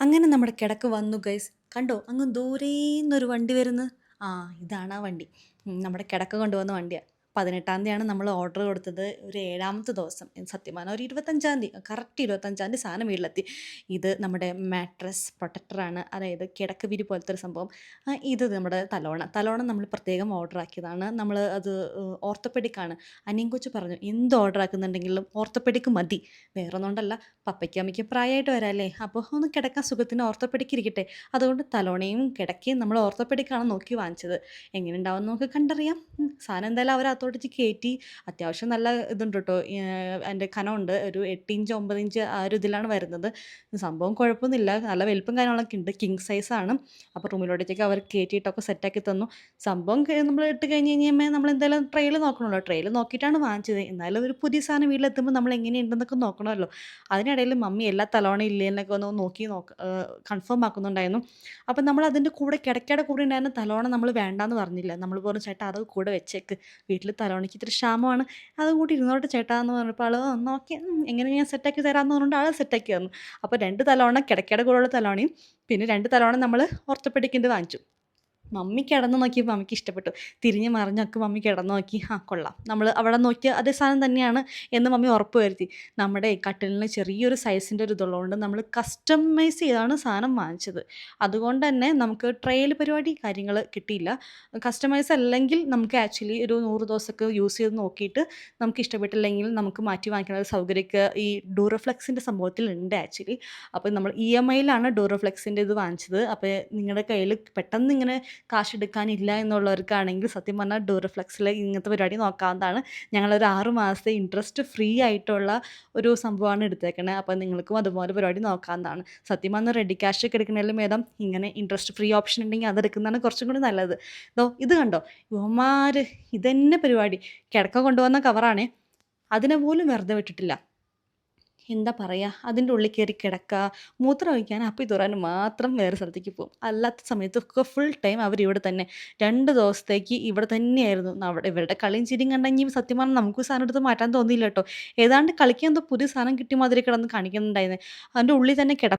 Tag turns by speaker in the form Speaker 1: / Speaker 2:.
Speaker 1: അങ്ങനെ നമ്മുടെ കിടക്ക് വന്നു ഗൈസ്. കണ്ടോ അങ്ങ് ദൂരേന്നൊരു വണ്ടി വരുന്നു. ആ, ഇതാണ് ആ വണ്ടി. നമ്മുടെ കിടക്ക് കൊണ്ടുവന്ന വണ്ടിയാണ്. 18-ാം തീയതിയാണ് നമ്മൾ ഓർഡർ കൊടുത്തത്. ഒരു 7-ാമത്തെ ദിവസം, സത്യം പറഞ്ഞാൽ ഒരു 25-ാം തീയതി, കറക്റ്റ് 25-ാം തീയതി സാധനം വീട്ടിലെത്തി. ഇത് നമ്മുടെ മാട്രസ് പ്രൊട്ടക്ടറാണ്, അതായത് കിടക്ക് വിരി പോലത്തെ ഒരു സംഭവം. ഇത് നമ്മുടെ തലോണം നമ്മൾ പ്രത്യേകം ഓർഡർ ആക്കിയതാണ്. നമ്മൾ അത് ഓർത്തോപെഡിക്കാണ്. അനിയൻ കൊച്ചു പറഞ്ഞു, എന്ത് ഓർഡർ ആക്കുന്നുണ്ടെങ്കിലും ഓർത്തോപെഡിക്ക് മതി, വേറെ ഒന്നുകൊണ്ടല്ല, പപ്പയ്ക്കും അമ്മയ്ക്കും പ്രായമായിട്ട് വരാല്ലേ, അപ്പോൾ ഒന്ന് കിടക്കാൻ സുഖത്തിന് ഓർത്തോപെഡിക് ഇരിക്കട്ടെ. അതുകൊണ്ട് തലോണയും കിടക്കയും നമ്മൾ ഓർത്തോപെഡിക്കാണ് നോക്കി വാങ്ങിച്ചത്. എങ്ങനെ ഉണ്ടാവും നമുക്ക് കണ്ടറിയാം. സാധനം എന്തായാലും അവർ അകത്തോട്ട് കയറ്റി. അത്യാവശ്യം നല്ല ഇതുണ്ട് കേട്ടോ, അതിൻ്റെ കനമുണ്ട്. ഒരു 8 ഇഞ്ച് 9 ഇഞ്ച് ആ ഒരു ഇതിലാണ് വരുന്നത്. സംഭവം കുഴപ്പമൊന്നുമില്ല, നല്ല വലിപ്പം കാര്യങ്ങളൊക്കെ ഉണ്ട്. കിങ് സൈസാണ്. അപ്പോൾ റൂമിലോട്ടേക്ക് അവർ കയറ്റിയിട്ടൊക്കെ സെറ്റാക്കി തന്നു. സംഭവം നമ്മൾ ഇട്ട് കഴിഞ്ഞ് കഴിഞ്ഞാൽ നമ്മൾ എന്തായാലും ട്രെയിൽ നോക്കണമല്ലോ. ട്രെയിൽ നോക്കിയിട്ടാണ് വാങ്ങിച്ചത്. എന്നാലും ഒരു പുതിയ സാധനം വീട്ടിലെത്തുമ്പോൾ നമ്മൾ എങ്ങനെയുണ്ടെന്നൊക്കെ നോക്കണമല്ലോ. അതിനിടയിൽ മമ്മി എല്ലാ തലോണയും ഇല്ലേ എന്നൊക്കെ ഒന്ന് കൺഫേം ആക്കുന്നുണ്ടായിരുന്നു. അപ്പം നമ്മൾ അതിൻ്റെ കൂടെ കിടക്കയുടെ കൂടെ ഉണ്ടായിരുന്ന തലോണ നമ്മൾ വേണ്ടാന്ന് പറഞ്ഞില്ല. നമ്മൾ പറഞ്ഞു, ചേട്ടാ അത് കൂടെ വെച്ചേക്ക്, വീട്ടിൽ തലോണയ്ക്ക് ഇത്തിരി ക്ഷാമമാണ്, അതും കൂടി ഇരുന്നോട്ട് ചേട്ടാ എന്ന് പറഞ്ഞപ്പോൾ ആൾ നോക്കി എങ്ങനെ ഞാൻ സെറ്റാക്കി തരാമെന്ന് പറഞ്ഞുകൊണ്ട് ആൾ സെറ്റാക്കി തന്നു. അപ്പോൾ 2 തലോണ കിടക്കയുടെ കൂടെയുള്ള തലോണയും പിന്നെ 2 തലോണ നമ്മൾ ഓർത്തോപെഡിക്കിൻ്റെ വാങ്ങിച്ചു. മമ്മി കിടന്ന് നോക്കിയപ്പോൾ മമ്മിക്ക് ഇഷ്ടപ്പെട്ടു. തിരിഞ്ഞ് മറിഞ്ഞൊക്കെ മമ്മി കിടന്ന് നോക്കി. കൊള്ളാം, നമ്മൾ അവിടെ നോക്കിയ അതേ സാധനം തന്നെയാണ് എന്ന് മമ്മി ഉറപ്പ് വരുത്തി. നമ്മുടെ കട്ടിലിന് ചെറിയൊരു സൈസിൻ്റെ ഒരു ഇതുള്ളതുകൊണ്ട് നമ്മൾ കസ്റ്റമൈസ് ചെയ്താണ് സാധനം വാങ്ങിച്ചത്. അതുകൊണ്ട് തന്നെ നമുക്ക് ട്രയൽ പരിപാടി കാര്യങ്ങൾ കിട്ടിയില്ല. കസ്റ്റമൈസ് അല്ലെങ്കിൽ നമുക്ക് ആക്ച്വലി ഒരു 100 ദിവസമൊക്കെ യൂസ് ചെയ്ത് നോക്കിയിട്ട് നമുക്ക് ഇഷ്ടപ്പെട്ടില്ലെങ്കിൽ നമുക്ക് മാറ്റി വാങ്ങിക്കുന്ന ഒരു സൗകര്യമൊക്കെ ഈ ഡ്യൂറോഫ്ലെക്സിൻ്റെ സംഭവത്തിൽ ഉണ്ട് ആക്ച്വലി. അപ്പോൾ നമ്മൾ EMIയിലാണ് ഡ്യൂറോഫ്ലെക്സിൻ്റെ ഇത് വാങ്ങിച്ചത്. അപ്പോൾ നിങ്ങളുടെ കയ്യിൽ പെട്ടെന്ന് ഇങ്ങനെ കാശെടുക്കാനില്ല എന്നുള്ളവർക്കാണെങ്കിൽ സത്യം പറഞ്ഞാൽ ഡ്യൂറോഫ്ലെക്സിൽ ഇങ്ങനത്തെ പരിപാടി നോക്കാവുന്നതാണ്. ഞങ്ങളൊരു 6 മാസത്തെ ഇൻട്രസ്റ്റ് ഫ്രീ ആയിട്ടുള്ള ഒരു സംഭവമാണ് എടുത്തേക്കണത്. അപ്പോൾ നിങ്ങൾക്കും അതുപോലെ പരിപാടി നോക്കാവുന്നതാണ്. സത്യം പറഞ്ഞാൽ റെഡി ക്യാഷ് ഒക്കെ എടുക്കുന്നതിലും ഭേദം ഇങ്ങനെ ഇൻട്രസ്റ്റ് ഫ്രീ ഓപ്ഷൻ ഉണ്ടെങ്കിൽ അതെടുക്കുന്നതാണ് കുറച്ചും കൂടി നല്ലത്. ഇത് കണ്ടോ, ഇവന്മാർ ഇതന്നെ പരിപാടി. കിടക്ക കൊണ്ടുവന്ന കവറാണേ, അതിനെ പോലും വെറുതെ വിട്ടിട്ടില്ല. എന്താ പറയുക, അതിൻ്റെ ഉള്ളിൽ കയറി കിടക്കുക, മൂത്രം ഒഴിക്കാനും അപ്പി തുറാനും മാത്രം വേറെ സ്ഥലത്തേക്ക് പോകും. അല്ലാത്ത സമയത്തൊക്കെ ഫുൾ ടൈം അവരിവിടെ തന്നെ. 2 ദിവസത്തേക്ക് ഇവിടെ തന്നെയായിരുന്നു. അവിടെ ഇവരുടെ കളിയും ചിരിയും കണ്ടെങ്കിൽ സത്യം പറഞ്ഞാൽ നമുക്ക് സാധനം എടുത്ത് മാറ്റാൻ തോന്നിയില്ല കേട്ടോ. ഏതാണ്ട് കളിക്കാൻ എന്തോ പുതിയ സാധനം കിട്ടിയ മാതിരി കിടന്ന് കാണിക്കുന്നുണ്ടായിരുന്നു. അതിൻ്റെ ഉള്ളിൽ തന്നെ